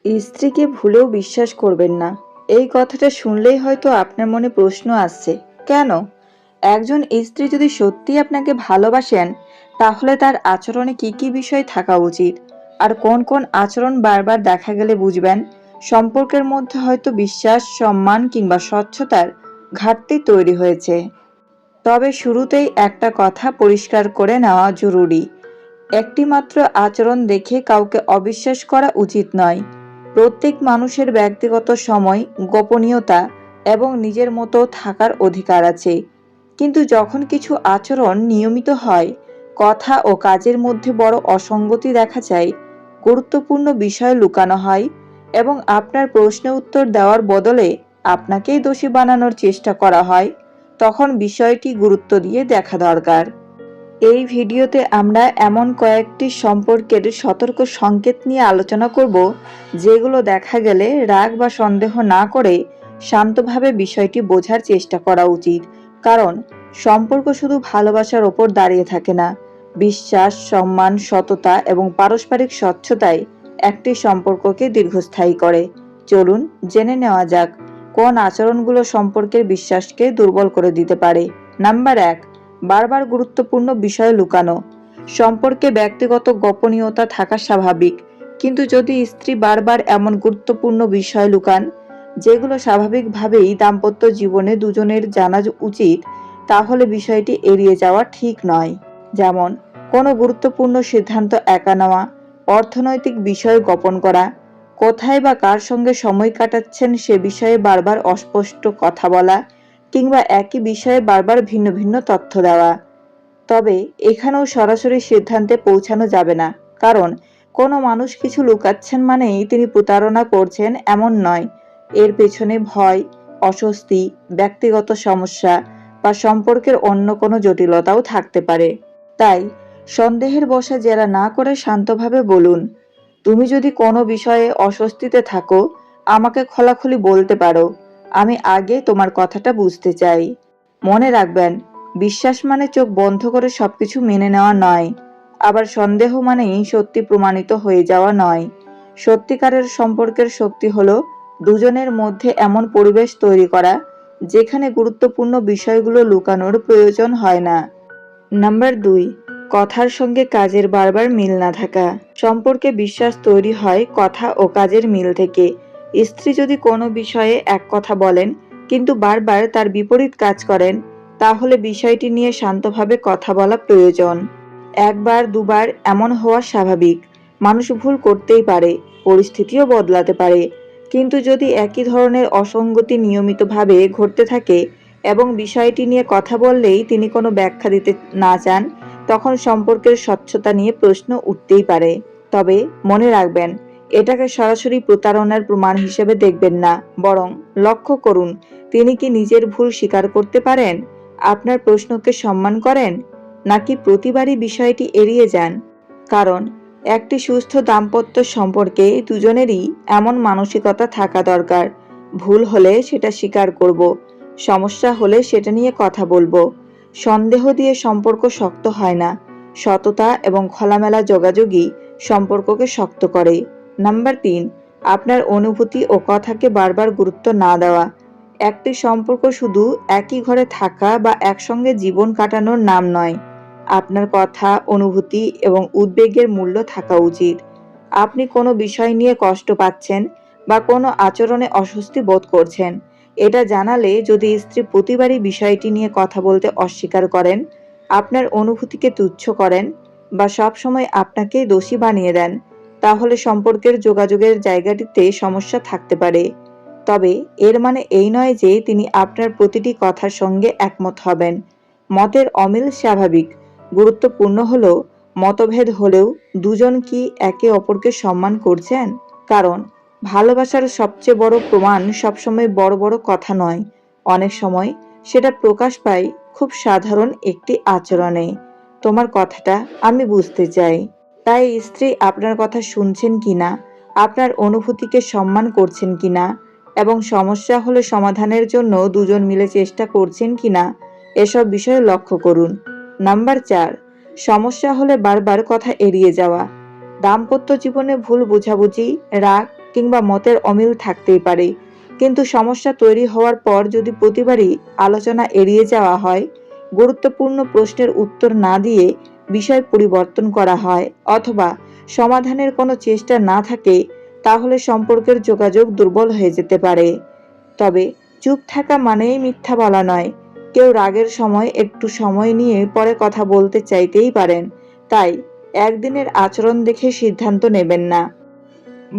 স্ত্রীকে ভুলেও বিশ্বাস করবেন না। এই কথাটা শুনলেই হয়তো আপনার মনে প্রশ্ন আসছে, কেন? একজন স্ত্রী যদি সত্যিই আপনাকে ভালোবাসেন, তাহলে তার আচরণে কি কি বিষয় থাকা উচিত, আর কোন কোন আচরণ বারবার দেখা গেলে বুঝবেন সম্পর্কের মধ্যে হয়তো বিশ্বাস, সম্মান কিংবা স্বচ্ছতার ঘাটতি তৈরি হয়েছে। তবে শুরুতেই একটা কথা পরিষ্কার করে নেওয়া জরুরি। একটিমাত্র আচরণ দেখে কাউকে অবিশ্বাস করা উচিত নয়। প্রত্যেক মানুষের ব্যক্তিগত সময়, গোপনীয়তা এবং নিজের মতো থাকার অধিকার আছে। কিন্তু যখন কিছু আচরণ নিয়মিত হয়, কথা ও কাজের মধ্যে বড় অসঙ্গতি দেখা যায়, গুরুত্বপূর্ণ বিষয় লুকানো হয় এবং আপনার প্রশ্নের উত্তর দেওয়ার বদলে আপনাকেই দোষী বানানোর চেষ্টা করা হয়, তখন বিষয়টি গুরুত্ব দিয়ে দেখা দরকার। এই ভিডিওতে আমরা এমন কয়েকটি সম্পর্কের সতর্ক সংকেত নিয়ে আলোচনা করব, যেগুলো দেখা গেলে রাগ বা সন্দেহ না করে শান্তভাবে বিষয়টি বোঝার চেষ্টা করা উচিত। কারণ সম্পর্ক শুধু ভালোবাসার ওপর দাঁড়িয়ে থাকে না, বিশ্বাস, সম্মান, সততা এবং পারস্পরিক স্বচ্ছতায় একটি সম্পর্ককে দীর্ঘস্থায়ী করে। চলুন জেনে নেওয়া যাক কোন আচরণগুলো সম্পর্কের বিশ্বাসকে দুর্বল করে দিতে পারে। নাম্বার 1, বারবার গুরুত্বপূর্ণ বিষয় লুকানো। সম্পর্কে ব্যক্তিগত গোপনীয়তা থাকা স্বাভাবিক, কিন্তু যদি স্ত্রী বারবার এমন গুরুত্বপূর্ণ বিষয় লুকান যেগুলো স্বাভাবিকভাবেই দাম্পত্য জীবনে দুজনের জানা উচিত, তাহলে বিষয়টি এড়িয়ে যাওয়া ঠিক নয়। যেমন কোনো গুরুত্বপূর্ণ সিদ্ধান্ত একা নেওয়া, অর্থনৈতিক বিষয় গোপন করা, কোথায় বা কার সঙ্গে সময় কাটাচ্ছেন সে বিষয়ে বারবার অস্পষ্ট কথা বলা, কিংবা একই বিষয়ে বারবার ভিন্ন ভিন্ন তথ্য দেওয়া। তবে এখানেও সরাসরি সিদ্ধান্তে পৌঁছানো যাবে না, কারণ কোনো মানুষ কিছু লুকাচ্ছেন মানেই তিনি প্রতারণা করছেন এমন নয়। এর পেছনে ভয়, অস্বস্তি, ব্যক্তিগত সমস্যা বা সম্পর্কের অন্য কোনো জটিলতাও থাকতে পারে। তাই সন্দেহের বশে জেরা না করে শান্তভাবে বলুন, তুমি যদি কোনো বিষয়ে অস্বস্তিতে থাকো, আমাকে খোলাখুলি বলতে পারো। আমি আগে তোমার কথাটা বুঝতে চাই। মনে রাখবেন, বিশ্বাস মানে চোখ বন্ধ করে সবকিছু মেনে নেওয়া নয়। আবার সন্দেহ মানেই সত্যি প্রমাণিত হয়ে যাওয়া নয়। সত্যিকারের সম্পর্কের শক্তি হলো দুজনের মধ্যে এমন পরিবেশ তৈরি করা যেখানে গুরুত্বপূর্ণ বিষয়গুলো লুকানোর প্রয়োজন হয় না। নাম্বার 2, কথার সঙ্গে কাজের বারবার মিল না থাকা। সম্পর্কে বিশ্বাস তৈরি হয় কথা ও কাজের মিল থেকে। স্ত্রী যদি কোনো বিষয়ে এক কথা বলেন কিন্তু বারবার তার বিপরীত কাজ করেন, তাহলে বিষয়টি নিয়ে শান্তভাবে কথা বলা প্রয়োজন। একবার দুবার এমন হওয়া স্বাভাবিক, মানুষ ভুল করতেই পারে, পরিস্থিতিও বদলাতে পারে। কিন্তু যদি একই ধরনের অসঙ্গতি নিয়মিতভাবে ঘটতে থাকে এবং বিষয়টি নিয়ে কথা বললেই তিনি কোনো ব্যাখ্যা দিতে না চান, তখন সম্পর্কের স্বচ্ছতা নিয়ে প্রশ্ন উঠতেই পারে। তবে মনে রাখবেন, এটাকে সরাসরি প্রতারণার প্রমাণ হিসেবে দেখবেন না, বরং লক্ষ্য করুন তিনি কি নিজের ভুল স্বীকার করতে পারেন, আপনার প্রশ্নকে সম্মান করেন, নাকি প্রতিবারই বিষয়টি এড়িয়ে যান। কারণ একটি সুস্থ দাম্পত্য সম্পর্কে দুজনেরই এমন মানসিকতা থাকা দরকার, ভুল হলে সেটা স্বীকার করব, সমস্যা হলে সেটা নিয়ে কথা বলবো। সন্দেহ দিয়ে সম্পর্ক শক্ত হয় না, সততা এবং খোলামেলা যোগাযোগই সম্পর্ককে শক্ত করে। নাম্বার 3, আপনার অনুভূতি ও কথাকে বারবার গুরুত্ব না দেওয়া। একটি সম্পর্ক শুধু একই ঘরে থাকা বা একসঙ্গে জীবন কাটানোর নাম নয়। আপনার কথা, অনুভূতি এবং উদ্বেগের মূল্য থাকা উচিত। আপনি কোনো বিষয় নিয়ে কষ্ট পাচ্ছেন বা কোনো আচরণে অস্বস্তি বোধ করছেন, এটা জানালে যদি স্ত্রী প্রতিবারই বিষয়টি নিয়ে কথা বলতে অস্বীকার করেন, আপনার অনুভূতিকে তুচ্ছ করেন বা সবসময় আপনাকেই দোষী বানিয়ে দেন, তাহলে সম্পর্কের যোগাযোগের জায়গাটিতে সমস্যা থাকতে পারে। তবে এর মানে এই নয় যে তিনি আপনার প্রতিটি কথার সঙ্গে একমত হবেন। মতের অমিল স্বাভাবিক, গুরুত্বপূর্ণ হলো মতভেদ হলেও দুজন কি একে অপরকে সম্মান করছেন। কারণ ভালোবাসার সবচেয়ে বড় প্রমাণ সবসময় বড় বড় কথা নয়, অনেক সময় সেটা প্রকাশ পায় খুব সাধারণ একটি আচরণে। তোমার কথাটা আমি বুঝতে চাই। তাই স্ত্রী আপনার কথা শুনছেন কিনা, আপনার অনুভূতিকে সম্মান করছেন কিনা এবং সমস্যা হলে সমাধানের জন্য দুজন মিলে চেষ্টা করছেন কিনা, এসব বিষয়ে লক্ষ্য করুন। নাম্বার 4, সমস্যা হলে বারবার কথা এড়িয়ে যাওয়া। দাম্পত্য জীবনে ভুল বোঝাবুঝি, রাগ কিংবা মতের অমিল থাকতেই পারে, কিন্তু সমস্যা তৈরি হওয়ার পর যদি প্রতিবারই আলোচনা এড়িয়ে যাওয়া হয়, গুরুত্বপূর্ণ প্রশ্নের উত্তর না দিয়ে বিষয় পরিবর্তন করা হয় অথবা সমাধানের কোনো চেষ্টা না থাকে, তাহলে সম্পর্কের যোগাযোগ দুর্বল হয়ে যেতে পারে। তবে চুপ থাকা মানেই মিথ্যা বলা নয়। কেউ রাগের সময় একটু সময় নিয়ে পরে কথা বলতে চাইতেই পারেন, তাই একদিনের আচরণ দেখে সিদ্ধান্ত নেবেন না।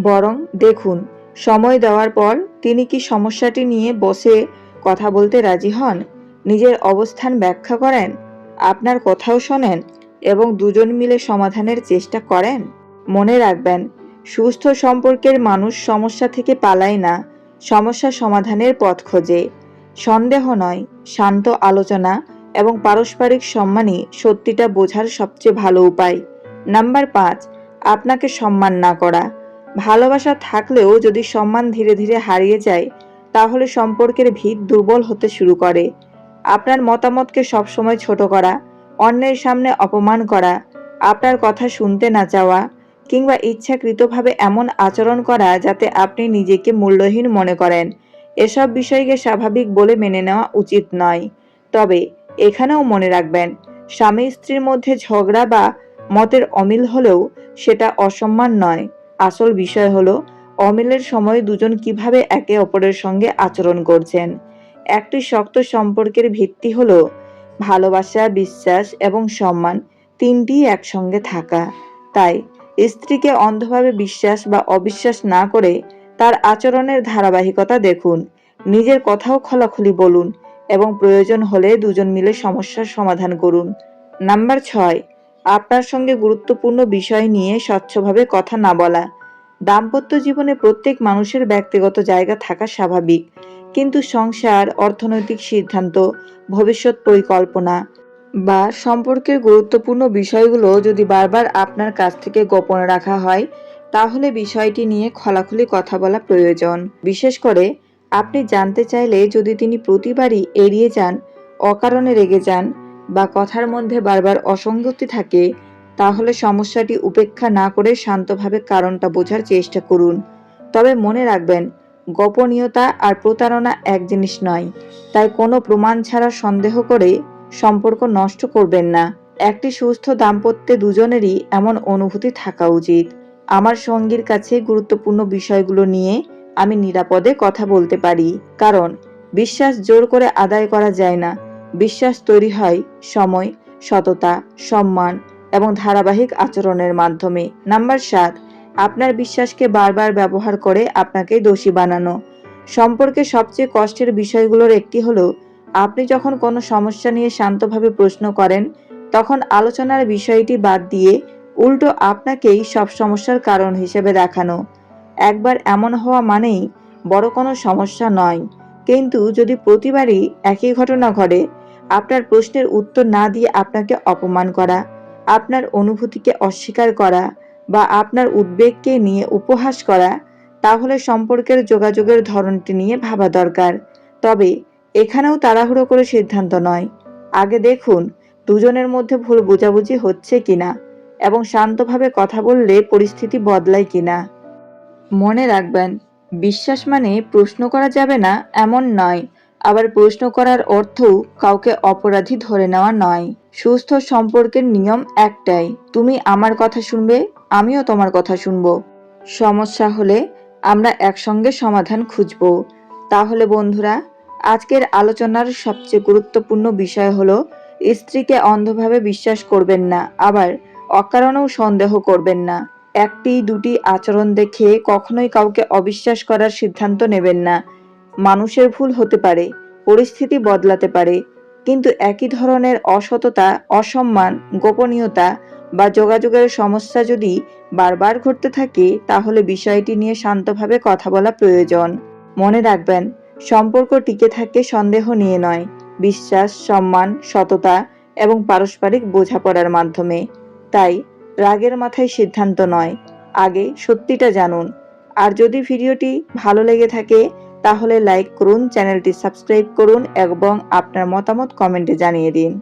বরং দেখুন, সময় দেওয়ার পর তিনি কি সমস্যাটি নিয়ে বসে কথা বলতে রাজি হন, নিজের অবস্থান ব্যাখ্যা করেন, আপনার কথাও শোনেন এবং দুজন মিলে সমাধানের চেষ্টা করেন। মনে রাখবেন, সুস্থ সম্পর্কের মানুষ সমস্যা থেকে পালায় না, সমস্যা সমাধানের পথ খোঁজে। সন্দেহ নয়, শান্ত আলোচনা এবং পারস্পরিক সম্মানই সত্যিটা বোঝার সবচেয়ে ভালো উপায়। নাম্বার 5, আপনাকে সম্মান না করা। ভালোবাসা থাকলেও যদি সম্মান ধীরে ধীরে হারিয়ে যায়, তাহলে সম্পর্কের ভিত দুর্বল হতে শুরু করে। আপনার মতামতকে সবসময় ছোট করা, অন্যের সামনে অপমান করা, আপনার কথা শুনতে না চাওয়া কিংবা ইচ্ছাকৃতভাবে এমন আচরণ করা যাতে আপনি নিজেকে মূল্যহীন মনে করেন, এসব বিষয়কে স্বাভাবিক বলে মেনে নেওয়া উচিত নয়। তবে এখানেও মনে রাখবেন, স্বামী স্ত্রীর মধ্যে ঝগড়া বা মতের অমিল হলেও সেটা অসম্মান নয়। আসল বিষয় হলো অমিলের সময় দুজন কিভাবে একে অপরের সঙ্গে আচরণ করছেন। একটি শক্ত সম্পর্কের ভিত্তি হলো ভালোবাসা, বিশ্বাস এবং সম্মান, তিনটিই একসঙ্গে থাকা। তাই স্ত্রীকে অন্ধভাবে বিশ্বাস বা অবিশ্বাস না করে তার আচরণের ধারাবাহিকতা দেখুন, নিজের কথাও খোলাখুলি বলুন এবং প্রয়োজন হলে দুজন মিলে সমস্যার সমাধান করুন। নাম্বার 6, আপনার সঙ্গে গুরুত্বপূর্ণ বিষয় নিয়ে স্বচ্ছভাবে কথা না বলা। দাম্পত্য জীবনে প্রত্যেক মানুষের ব্যক্তিগত জায়গা থাকা স্বাভাবিক, কিন্তু সংসার, অর্থনৈতিক সিদ্ধান্ত, ভবিষ্যৎ পরিকল্পনা বা সম্পর্কের গুরুত্বপূর্ণ বিষয়গুলো যদি বারবার আপনার কাছ থেকে গোপন রাখা হয়, তাহলে বিষয়টি নিয়ে খোলাখুলি কথা বলা প্রয়োজন। বিশেষ করে আপনি জানতে চাইলে যদি তিনি প্রতিবারই এড়িয়ে যান, অকারণে রেগে যান বা কথার মধ্যে বারবার অসঙ্গতি থাকে, তাহলে সমস্যাটি উপেক্ষা না করে শান্তভাবে কারণটা বোঝার চেষ্টা করুন। তবে মনে রাখবেন, গোপনীয়তা আর প্রতারণা এক জিনিস নয়, তাই কোনো প্রমাণ ছাড়া সন্দেহ করে সম্পর্ক নষ্ট করবেন না। একটি সুস্থ দাম্পত্যে দুজনেরই এমন অনুভূতি থাকা উচিত, আমার সঙ্গীর কাছে গুরুত্বপূর্ণ বিষয়গুলো নিয়ে আমি নিরাপদে কথা বলতে পারি। কারণ বিশ্বাস জোর করে আদায় করা যায় না, বিশ্বাস তৈরি হয় সময়, সততা, সম্মান এবং ধারাবাহিক আচরণের মাধ্যমে। নাম্বার 7, আপনার বিশ্বাসকে বারবার ব্যবহার করে আপনাকে দোষী বানানো। সম্পর্কে সবচেয়ে কষ্টের বিষয়গুলোর একটি হলো, আপনি যখন কোনো সমস্যা নিয়ে শান্তভাবে প্রশ্ন করেন, তখন আলোচনার বিষয়টি বাদ দিয়ে উল্টো আপনাকেই সব সমস্যার কারণ হিসেবে দেখানো। একবার এমন হওয়া মানেই বড় কোনো সমস্যা নয়, কিন্তু যদি প্রতিবারই একই ঘটনা ঘটে, আপনার প্রশ্নের উত্তর না দিয়ে আপনাকে অপমান করা, আপনার অনুভূতিকে অস্বীকার করা বা আপনার উদ্বেগকে নিয়ে উপহাস করা, তাহলে সম্পর্কের যোগাযোগের ধরনটি নিয়ে ভাবা দরকার। তবে এখানেও তাড়াহুড়ো করে সিদ্ধান্ত নয়, আগে দেখুন দুজনের মধ্যে ভুল বোঝাবুঝি হচ্ছে কিনা এবং শান্তভাবে কথা বললে পরিস্থিতি বদলায় কিনা। মনে রাখবেন, বিশ্বাস মানে প্রশ্ন করা যাবে না এমন নয়, আবার প্রশ্ন করার অর্থও কাউকে অপরাধী ধরে নেওয়া নয়। সুস্থ সম্পর্কের নিয়ম একটাই, তুমি আমার কথা শুনবে, আমিও তোমার কথা শুনবো। সমস্যা হলে আমরা একসঙ্গে সমাধান খুঁজব। তাহলে বন্ধুরা, আজকের আলোচনার সবচেয়ে গুরুত্বপূর্ণ বিষয় হলো, স্ত্রীকে অন্ধভাবে বিশ্বাস করবেন না, আবার অকারণেও সন্দেহ করবেন না। একটি দুটি আচরণ দেখে কখনোই কাউকে অবিশ্বাস করার সিদ্ধান্ত নেবেন না। মানুষের ভুল হতে পারে, পরিস্থিতি বদলাতে পারে, কিন্তু একই ধরনের অসততা, অসম্মান, গোপনীয়তা বা যোগাযোগের সমস্যা যদি বারবার ঘটতে থাকে, তাহলে বিষয়টি নিয়ে শান্তভাবে কথা বলা প্রয়োজন। মনে রাখবেন, সম্পর্ক টিকে থাকে সন্দেহ নিয়ে নয়, বিশ্বাস, সম্মান, সততা এবং পারস্পরিক বোঝাপড়ার মাধ্যমে। তাই রাগের মাথায় সিদ্ধান্ত নয়, আগে সত্যিটা জানুন। আর যদি ভিডিওটি ভালো লেগে থাকে, তাহলে লাইক করুন, চ্যানেলটি সাবস্ক্রাইব করুন এবং আপনার মতামত কমেন্টে জানিয়ে দিন।